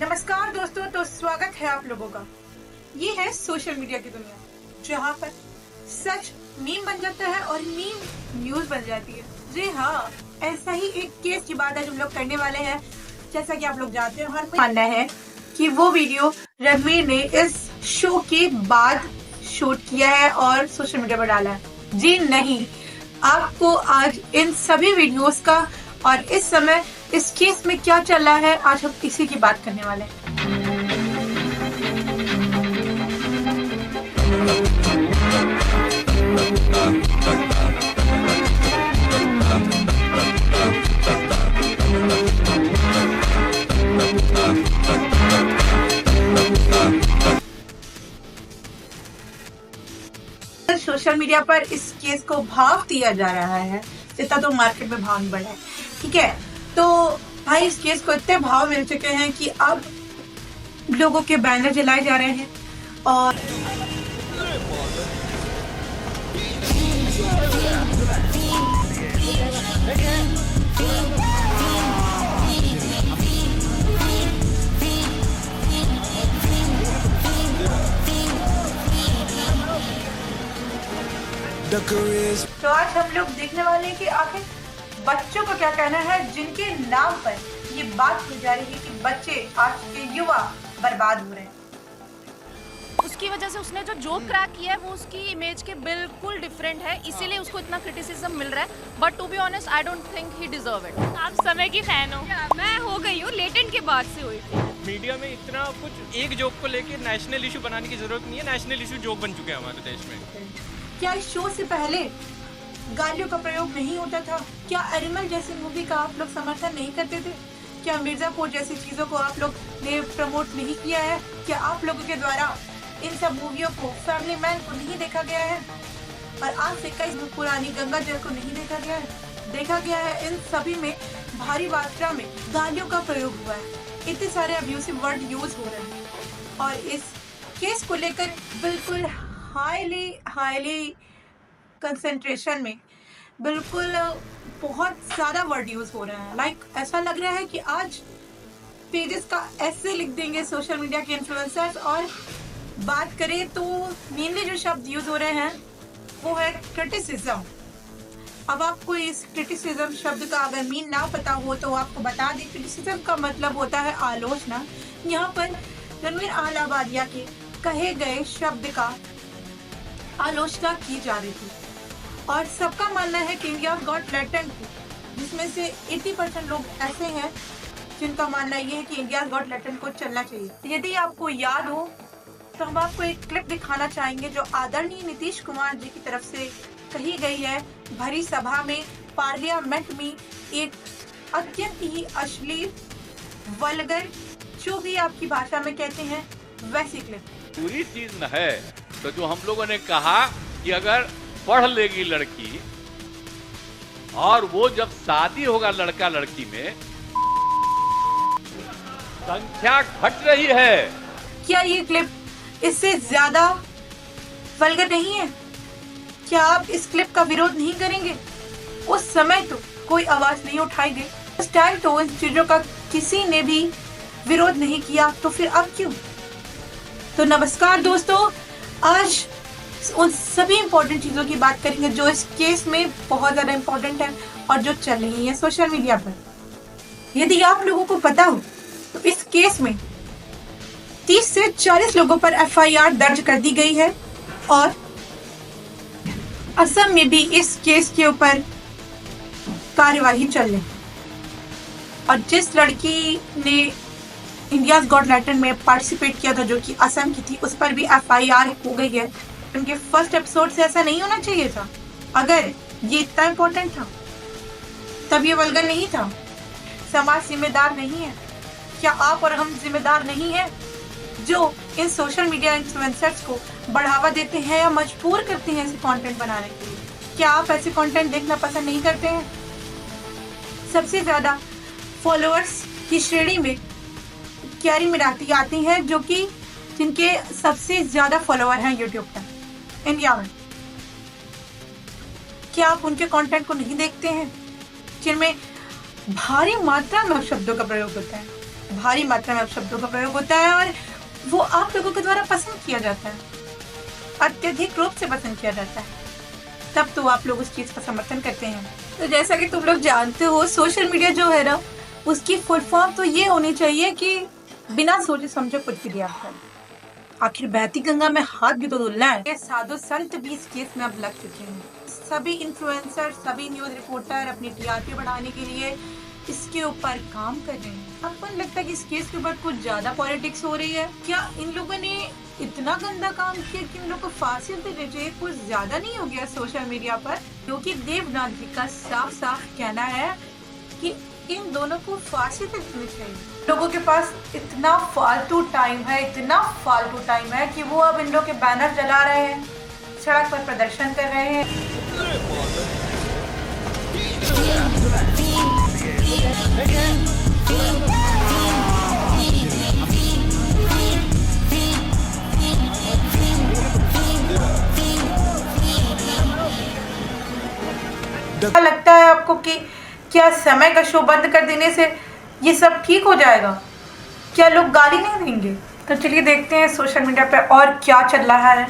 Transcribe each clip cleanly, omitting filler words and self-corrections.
नमस्कार दोस्तों, तो स्वागत है आप लोगों का। ये है सोशल मीडिया की दुनिया, जहाँ पर सच मीम बन जाता है और मीम न्यूज बन जाती है। जी हाँ, ऐसा ही एक केस की बात आज हम लोग करने वाले हैं। जैसा कि आप लोग जानते हैं, हर मानना है कि वो वीडियो रणवीर ने इस शो के बाद शूट किया है और सोशल मीडिया पर डाला है। जी नहीं, आपको आज इन सभी वीडियोस का और इस समय इस केस में क्या चल रहा है, आज हम इसी की बात करने वाले हैं। सोशल मीडिया पर इस केस को भाव दिया जा रहा है, इतना तो मार्केट में भाव नहीं बढ़ा है। ठीक है, तो भाई इस केस को इतने भाव मिल चुके हैं कि अब लोगों के बैनर जलाए जा रहे हैं और तो आज हम लोग देखने वाले हैं कि आखिर बच्चों को क्या कहना है, जिनके नाम पर ये बात की जा रही है कि बच्चे, आज के युवा बर्बाद हो रहे हैं। उसकी वजह से उसने जो जोक क्रैक किया है वो उसकी इमेज के बिल्कुल डिफरेंट है, इसीलिए उसको इतना क्रिटिसिज्म मिल रहा है। But to be honest I don't think he deserve it. आप समय की फैन हो? मैं हो गई हूँ, लेटेंट के बाद से हुई थी। मीडिया में इतना कुछ एक जोक को लेके नेशनल इशू बनाने की जरूरत नहीं है। नेशनल इशू जोक बन चुके हैं हमारे देश में। क्या इस शो से पहले गालियों का प्रयोग नहीं होता था? क्या एनिमल जैसी मूवी का आप लोग समर्थन नहीं करते थे? क्या मिर्जापुर जैसी चीजों को आप लोग ने प्रमोट नहीं किया है? क्या आप लोगों के द्वारा इन सब मूवियों को, फैमिली मैन को नहीं देखा गया है? और आज से कई पुरानी गंगा जल को नहीं देखा गया है? देखा गया है। इन सभी में भारी मात्रा में गालियों का प्रयोग हुआ है, इतने सारे अब्यूसिव वर्ड यूज हो रहे हैं और इस केस को लेकर बिल्कुल हाईली कंसंट्रेशन में बिल्कुल बहुत ज्यादा वर्ड यूज हो रहे हैं। लाइक ऐसा लग रहा है कि आज पेजेस का ऐसे लिख देंगे सोशल मीडिया के इन्फ्लुएंसर्स। और बात करें तो मेनली जो शब्द यूज हो रहे हैं वो है क्रिटिसिज्म। अब आपको इस क्रिटिसिज्म शब्द का अगर मीन ना पता हो तो आपको बता दें, क्रिटिसिज्म का मतलब होता है आलोचना। यहाँ पर रणवीर अहलावालिया के कहे गए शब्द का आलोचना की जा रही थी और सबका मानना है कि इंडिया गॉट टैलेंट, जिसमें से 80% लोग ऐसे हैं जिनका मानना ये है कि इंडिया गॉट टैलेंट को चलना चाहिए। यदि आपको याद हो तो हम आपको एक क्लिप दिखाना चाहेंगे जो आदरणीय नीतीश कुमार जी की तरफ से कही गई है भरी सभा में, पार्लियामेंट में, एक अत्यंत ही अश्लील, वल्गर, जो भी आपकी भाषा में कहते हैं वैसी क्लिप। पूरी चीज न है तो जो हम लोगों ने कहा कि अगर पढ़ लेगी लड़की और वो जब शादी होगा लड़का लड़की में, संख्या घट रही है। क्या ये क्लिप इससे ज्यादा वल्गर नहीं है? क्या आप इस क्लिप का विरोध नहीं करेंगे? उस समय तो कोई आवाज नहीं उठाई गई, उस टाइम तो इन चीजों का किसी ने भी विरोध नहीं किया, तो फिर अब क्यों? तो नमस्कार दोस्तों, आज उन सभी इम्पोर्टेंट चीजों की बात करेंगे जो इस केस में बहुत ज्यादा इम्पोर्टेंट है और जो चल रही है सोशल मीडिया पर। यदि आप लोगों को पता हो तो इस केस में 30 से 40 लोगों पर FIR दर्ज कर दी गई है और असम में भी इस केस के ऊपर कार्यवाही चल रही है। और जिस लड़की ने इंडिया गॉट टैलेंट में पार्टिसिपेट किया था, जो कि असम की थी, उस पर भी FIR हो गई है। उनके फर्स्ट एपिसोड से ऐसा नहीं होना चाहिए था। अगर ये इतना इम्पोर्टेंट था तब ये वल्गर नहीं था। समाज जिम्मेदार नहीं है? क्या आप और हम जिम्मेदार नहीं है जो इन सोशल मीडिया इन्फ्लुएंसर्स को बढ़ावा देते हैं या मजबूर करते हैं ऐसे कंटेंट बनाने के लिए? क्या आप ऐसे कंटेंट देखना पसंद नहीं करते हैं? सबसे ज्यादा फॉलोअर्स की श्रेणी में क्यारी मिराती आती हैं, जो कि जिनके सबसे ज्यादा फॉलोअर हैं यूट्यूब पर इंडिया में। क्या आप उनके कंटेंट को नहीं देखते हैं जिनमें भारी मात्रा में शब्दों का प्रयोग होता है? भारी मात्रा में शब्दों का प्रयोग होता है और वो आप लोगों के द्वारा पसंद किया जाता है, अत्यधिक रूप से पसंद किया जाता है, तब तो आप लोग उस चीज का समर्थन करते हैं। तो जैसा कि तुम लोग जानते हो, सोशल मीडिया जो है ना, उसकी फुल फॉर्म तो ये होनी चाहिए कि बिना सोचे समझे कुछ भी दिया करें। आखिर बहती गंगा में हाथ भी तो धुलना है। ये साधु संत भी इस केस में अब लग चुके हैं। सभी इन्फ्लुएंसर, सभी न्यूज रिपोर्टर अपनी टीआरपी बढ़ाने के लिए इसके ऊपर काम कर रहे हैं। आपको लगता है कि इस केस के ऊपर कुछ ज्यादा पॉलिटिक्स हो रही है क्या? इन लोगों ने इतना गंदा काम किया कि इन लोगों को फांसी देनी चाहिए, कुछ ज्यादा नहीं हो गया सोशल मीडिया पर? क्योंकि देवनाथ जी का साफ साफ कहना है कि इन दोनों को फांसी देनी चाहिए। लोगों के पास इतना फालतू टाइम है, इतना फालतू टाइम है कि वो अब इन लोग के बैनर जला रहे हैं, सड़क पर प्रदर्शन कर रहे हैं। क्या लगता है आपको कि क्या समय का शो बंद कर देने से ये सब ठीक हो जाएगा? क्या लोग गाली नहीं देंगे? तो चलिए देखते हैं सोशल मीडिया पे और क्या चल रहा है।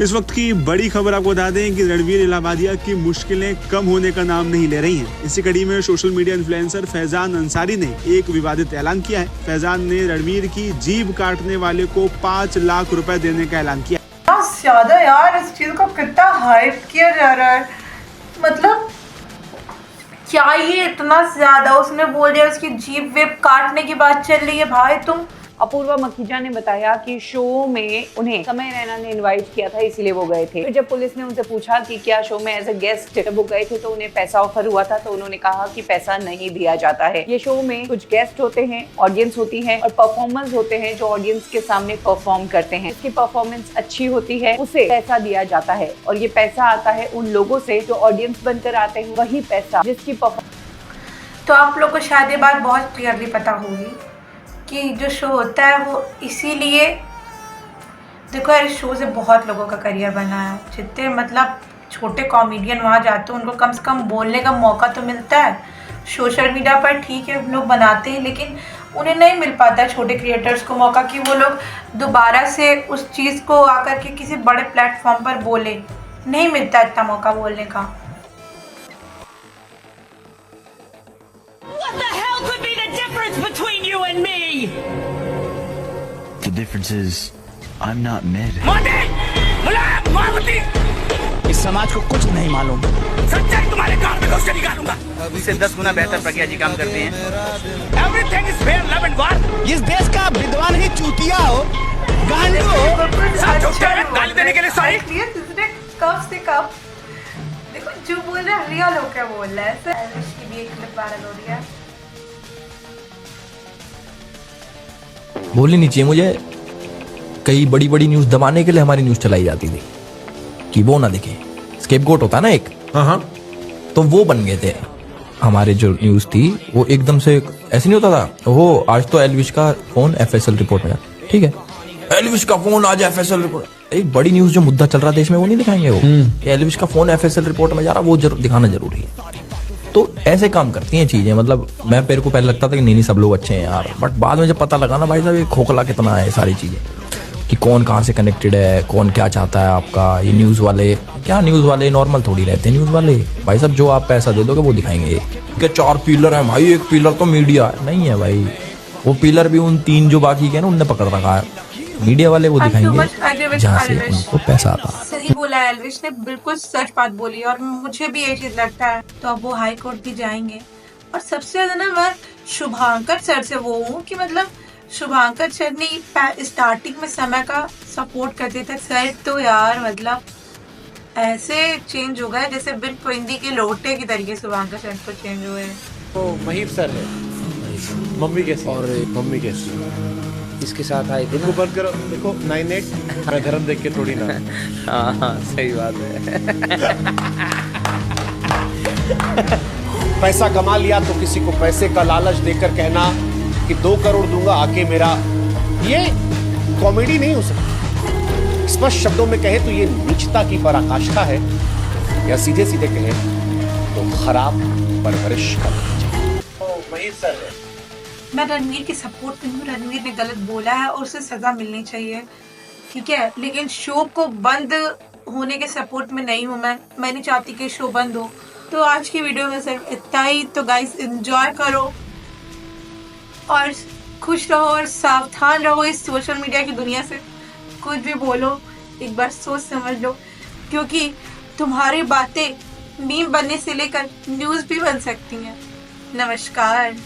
इस वक्त की बड़ी खबर आपको बता दें कि रणवीर इलाहाबादिया की मुश्किलें कम होने का नाम नहीं ले रही हैं। इसी कड़ी में social media influencer Faizan Ansari ने एक विवादित ऐलान किया है। फैजान ने रणवीर की जीभ काटने वाले को 5 लाख रुपए देने का ऐलान किया। ज्यादा यार, इस चीज को कितना हाइप किया जा रहा है। मतलब क्या ये इतना ज्यादा उसने बोल दिया, उसकी जीभ वेब काटने की बात चल रही है? भाई तुम। अपूर्वा मखीजा ने बताया कि शो में उन्हें समय रैना ने इनवाइट किया था, इसीलिए वो गए थे। फिर जब पुलिस ने उनसे पूछा कि क्या शो में एज अ गेस्ट जब वो गए थे तो उन्हें पैसा ऑफर हुआ था, तो उन्होंने कहा कि पैसा नहीं दिया जाता है। ये शो में कुछ गेस्ट होते हैं, ऑडियंस होती है और परफॉर्मर्स होते हैं जो ऑडियंस के सामने परफॉर्म करते हैं। जिसकी परफॉर्मेंस अच्छी होती है उसे पैसा दिया जाता है और ये पैसा आता है उन लोगों से जो ऑडियंस बनकर आते हैं। वही पैसा जिसकी तो आप लोग को शायद ये बात बहुत क्लियरली पता होगी कि जो शो होता है वो इसीलिए, देखो यार, इस शो से बहुत लोगों का करियर बना है। जितने मतलब छोटे कॉमेडियन वहाँ जाते हैं उनको कम से कम बोलने का मौका तो मिलता है। सोशल मीडिया पर ठीक है लोग बनाते हैं, लेकिन उन्हें नहीं मिल पाता है छोटे क्रिएटर्स को मौका कि वो लोग दोबारा से उस चीज़ को आकर के किसी बड़े प्लेटफॉर्म पर बोले। नहीं मिलता इतना मौका बोलने का। What the hell could be the difference between you and me? The difference is, I'm not mid. इस समाज को कुछ नहीं मालूम। सच्चाई तुम्हारे कान में घुस के निकालूंगा। इससे 10 गुना बेहतर प्रज्ञा जी काम करते हैं। Everything is fair, love and war. इस देश का विद्वान ही चूतिया हो, गांडू हो। गाली देने के लिए सॉरी। कब से कब देखो जो बोल रहा है रियल हो क्या बोल रहा है। इसकी भी एक क्लिप वायरल हो रही है। बोलनी नहीं चाहिए मुझे। कई बड़ी बड़ी न्यूज दबाने के लिए हमारी न्यूज चलाई जाती थी कि वो ना दिखे। स्केपगोट होता ना एक, हाँ, तो वो बन गए थे हमारे। जो न्यूज थी वो एकदम से ऐसे नहीं होता था। वो आज तो एलविश का फोन FSL रिपोर्ट में, ठीक है, एलविश का फोन आज FSL रिपोर्ट। एक बड़ी न्यूज जो मुद्दा चल रहा देश में वो नहीं दिखाएंगे। वो एलविश का फोन FSL रिपोर्ट में जा रहा, वो दिखाना जरूरी है। तो ऐसे काम करती हैं चीजें। मतलब मैं मेरे को पहले लगता था कि नहीं सब लोग अच्छे हैं यार, बट बाद में जब पता लगा ना भाई साहब ये खोखला कितना है सारी चीजें, कि कौन कहाँ से कनेक्टेड है, कौन क्या चाहता है आपका। ये न्यूज वाले क्या, न्यूज वाले नॉर्मल थोड़ी रहते हैं। न्यूज वाले भाई साहब जो आप पैसा दे दोगे वो दिखाएंगे कि 4 पिलर है भाई, एक पिलर तो मीडिया नहीं है भाई। वो पिलर भी उन 3 जो बाकी के ना उनने पकड़ रखा है। मीडिया वाले वो दिखाएंगे जहाँ से उनको पैसा आता है। सही बोला है, एलविश ने बिल्कुल सच बात बोली और मुझे भी ये चीज लगता है। तो अब वो हाई कोर्ट भी जाएंगे और सबसे ज्यादा ना मैं शुभांकर सर से वो हूँ कि मतलब शुभांकर सर ने स्टार्टिंग में समय का सपोर्ट करते थे सर, तो यार मतलब ऐसे चेंज हो गए जैसे बिन पोइंदी के लोटे की तरीके शुभांकर सर तो चेंज हुए। तो महीप सर है, मम्मी कैसी और मम्मी कैसी इसके साथ आए थे। बंद करो, देखो 98 मैं धर्म देख के थोड़ी ना। हाँ सही बात है। पैसा कमा लिया तो किसी को पैसे का लालच देकर कहना कि 2 करोड़ दूंगा आके मेरा, ये कॉमेडी नहीं हो सकती। स्पष्ट शब्दों में कहे तो ये नीचता की पराकाष्ठा है, या सीधे सीधे कहे तो खराब परवरिश का नतीजा। तो महीप सर है, मैं रणवीर की सपोर्ट में हूँ, रणवीर ने गलत बोला है और उसे सजा मिलनी चाहिए, ठीक है, लेकिन शो को बंद होने के सपोर्ट में नहीं हूँ मैं नहीं चाहती कि शो बंद हो। तो आज की वीडियो में सिर्फ इतना ही। तो गाइस एंजॉय करो और खुश रहो और सावधान रहो इस सोशल मीडिया की दुनिया से। कुछ भी बोलो एक बार सोच समझ लो, क्योंकि तुम्हारी बातें मीम बनने से लेकर न्यूज़ भी बन सकती हैं। नमस्कार।